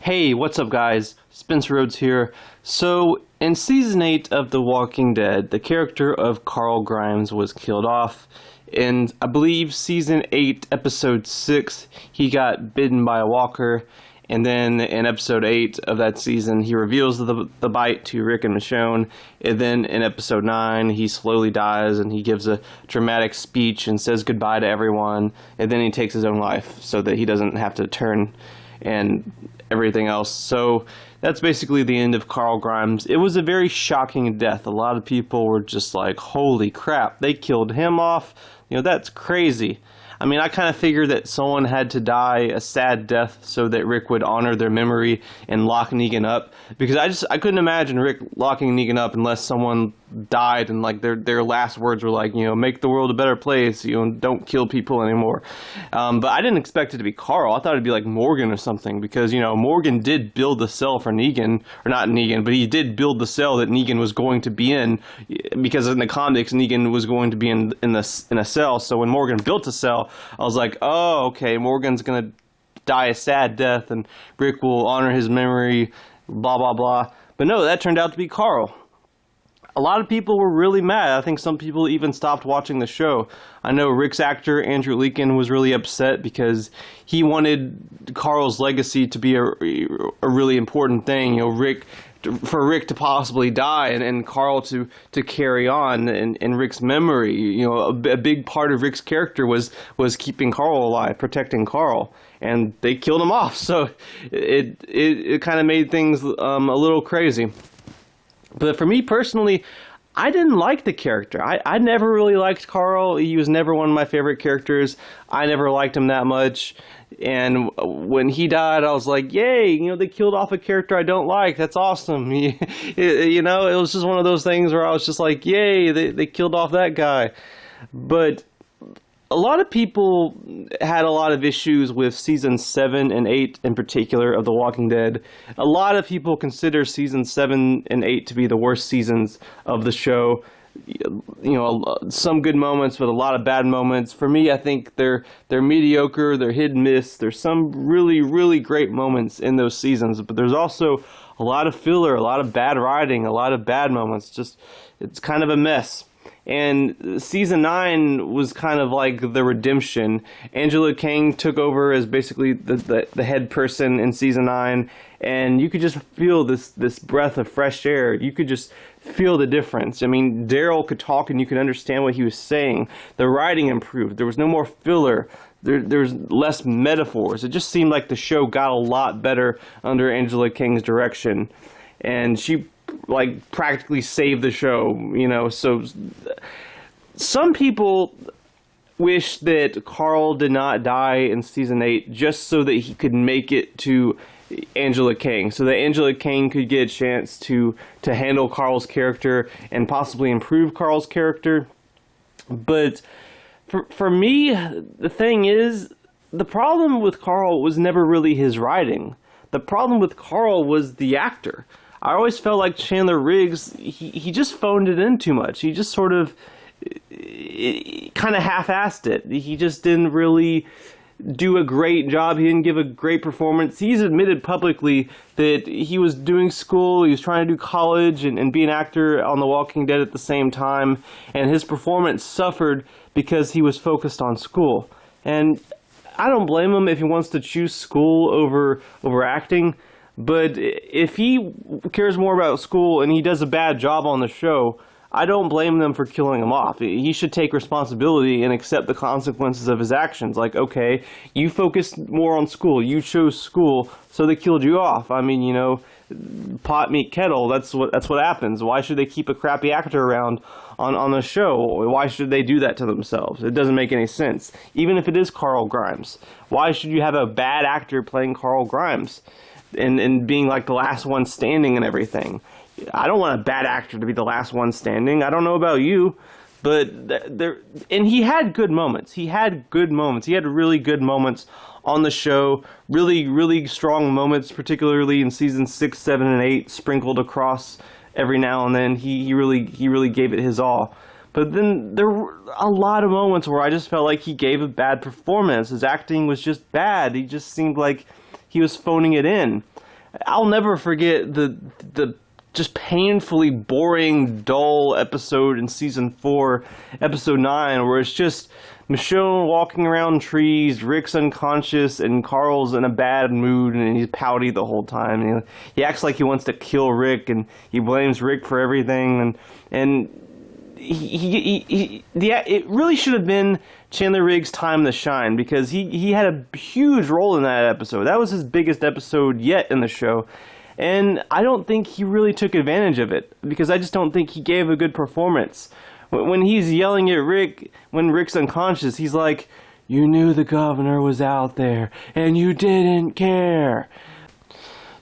Hey, what's up, guys? Spencer Rhodes here. So, in season 8 of The Walking Dead, the character of Carl Grimes was killed off. In, I believe, season 8, episode 6, he got bitten by a walker. And then in episode 8 of that season, he reveals the bite to Rick and Michonne. And then in episode 9, he slowly dies and he gives a dramatic speech and says goodbye to everyone. And then he takes his own life so that he doesn't have to turn and everything else. So that's basically the end of Carl Grimes. It was a very shocking death. A lot of people were just like, holy crap, they killed him off. You know, that's crazy. I mean, I kind of figured that someone had to die a sad death so that Rick would honor their memory and lock Negan up. Because I couldn't imagine Rick locking Negan up unless someone died and like their last words were like, you know, make the world a better place, you know, don't kill people anymore. But I didn't expect it to be Carl. I thought it'd be like Morgan or something, because, you know, Morgan did build the cell for Negan, or not Negan, but he did build the cell that Negan was going to be in, because in the comics Negan was going to be in a cell. So when Morgan built a cell, I was like, oh, okay, Morgan's gonna die a sad death and Rick will honor his memory, blah blah blah. But no, that turned out to be Carl. A lot of people were really mad. I think some people even stopped watching the show. I know Rick's actor, Andrew Lincoln, was really upset because he wanted Carl's legacy to be a really important thing. You know, for Rick to possibly die and Carl to carry on in Rick's memory. You know, a big part of Rick's character was keeping Carl alive, protecting Carl. And they killed him off. So it kind of made things a little crazy. But for me personally, I didn't like the character. I never really liked Carl. He was never one of my favorite characters. I never liked him that much. And when he died, I was like, yay, you know, they killed off a character I don't like. That's awesome. You know, it was just one of those things where I was just like, yay, they killed off that guy. But a lot of people had a lot of issues with seasons 7 and 8 in particular of The Walking Dead. A lot of people consider seasons 7 and 8 to be the worst seasons of the show. You know, some good moments, but a lot of bad moments. For me, I think they're mediocre, they're hit and miss. There's some really, really great moments in those seasons, but there's also a lot of filler, a lot of bad writing, a lot of bad moments. Just, it's kind of a mess. And season 9 was kind of like the redemption. Angela Kang took over as basically the head person in season 9, and you could just feel this breath of fresh air. You could just feel the difference. I mean, Daryl could talk and you could understand what he was saying. The writing improved. There was no more filler. There's less metaphors. It just seemed like the show got a lot better under Angela Kang's direction. And she like practically saved the show, you know. So some people wish that Carl did not die in season 8 just so that he could make it to Angela Kang, so that Angela Kang could get a chance to handle Carl's character and possibly improve Carl's character. But for me, the thing is, the problem with Carl was never really his writing. The problem with Carl was the actor. I always felt like Chandler Riggs, he just phoned it in too much. He just sort of kind of half-assed it. He just didn't really do a great job. He didn't give a great performance. He's admitted publicly that he was doing school, he was trying to do college and be an actor on The Walking Dead at the same time, and his performance suffered because he was focused on school. And I don't blame him if he wants to choose school over acting. But if he cares more about school and he does a bad job on the show, I don't blame them for killing him off. He should take responsibility and accept the consequences of his actions. Like, okay, you focused more on school. You chose school, so they killed you off. I mean, you know, pot meet kettle. That's what happens. Why should they keep a crappy actor around on the show? Why should they do that to themselves? It doesn't make any sense. Even if it is Carl Grimes, why should you have a bad actor playing Carl Grimes and being like the last one standing and everything? I don't want a bad actor to be the last one standing. I don't know about you, but and he had good moments. He had good moments. He had really good moments on the show. Really, really strong moments, particularly in seasons 6, 7, and 8, sprinkled across every now and then. He really gave it his all. But then there were a lot of moments where I just felt like he gave a bad performance. His acting was just bad. He just seemed like he was phoning it in. I'll never forget the just painfully boring, dull episode in season 4, episode 9, where it's just Michonne walking around trees, Rick's unconscious, and Carl's in a bad mood, and he's pouty the whole time. And he acts like he wants to kill Rick, and he blames Rick for everything, and it really should have been Chandler Riggs' time to shine, because he had a huge role in that episode. That was his biggest episode yet in the show. And I don't think he really took advantage of it, because I just don't think he gave a good performance. When he's yelling at Rick, when Rick's unconscious, he's like, "You knew the governor was out there, and you didn't care."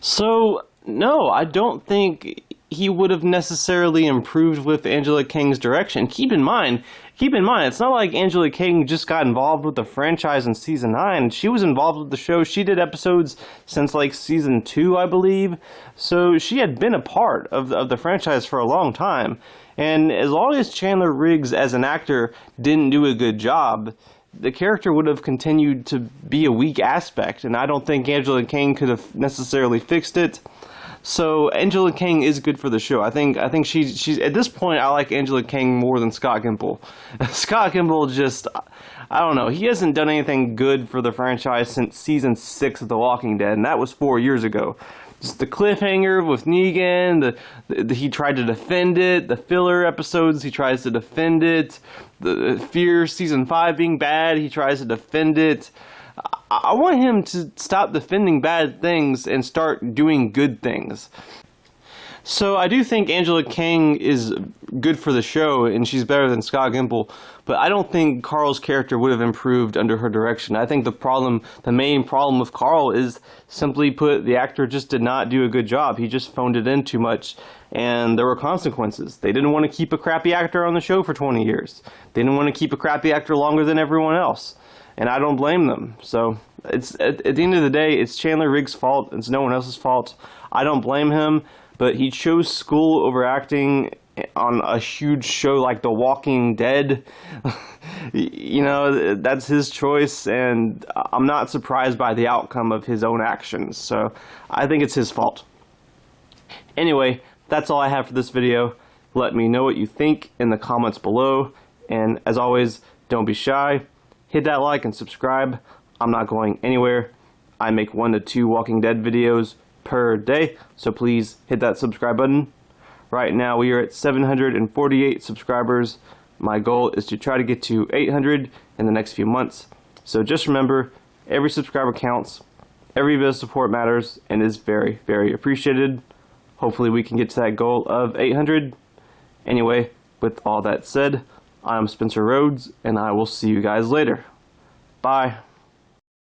So, no, I don't think he would have necessarily improved with Angela Kang's direction. Keep in mind, it's not like Angela Kang just got involved with the franchise in season 9. She was involved with the show. She did episodes since like season 2, I believe. So she had been a part of the franchise for a long time. And as long as Chandler Riggs as an actor didn't do a good job, the character would have continued to be a weak aspect. And I don't think Angela Kang could have necessarily fixed it. So Angela Kang is good for the show. I think she's at this point, I like Angela Kang more than Scott Gimple. Scott Gimple just, I don't know, he hasn't done anything good for the franchise since season 6 of The Walking Dead, and that was 4 years ago. Just the cliffhanger with Negan, he tried to defend it, the filler episodes, he tries to defend it, the Fear season 5 being bad, he tries to defend it. I want him to stop defending bad things and start doing good things. So I do think Angela Kang is good for the show, and she's better than Scott Gimple, but I don't think Carl's character would have improved under her direction. I think the main problem with Carl is, simply put, the actor just did not do a good job. He just phoned it in too much, and there were consequences. They didn't want to keep a crappy actor on the show for 20 years. They didn't want to keep a crappy actor longer than everyone else. And I don't blame them. So it's at the end of the day, it's Chandler Riggs' fault. It's no one else's fault. I don't blame him, but he chose school over acting on a huge show like The Walking Dead. You know, that's his choice, and I'm not surprised by the outcome of his own actions. So I think it's his fault. Anyway, that's all I have for this video. Let me know what you think in the comments below. And as always, don't be shy. Hit that like and subscribe. I'm not going anywhere. I make 1 to 2 Walking Dead videos per day, so please hit that subscribe button. Right now we are at 748 subscribers. My goal is to try to get to 800 in the next few months. So just remember, every subscriber counts, every bit of support matters, and is very, very appreciated. Hopefully we can get to that goal of 800. Anyway, with all that said, I'm Spencer Rhodes, and I will see you guys later. Bye.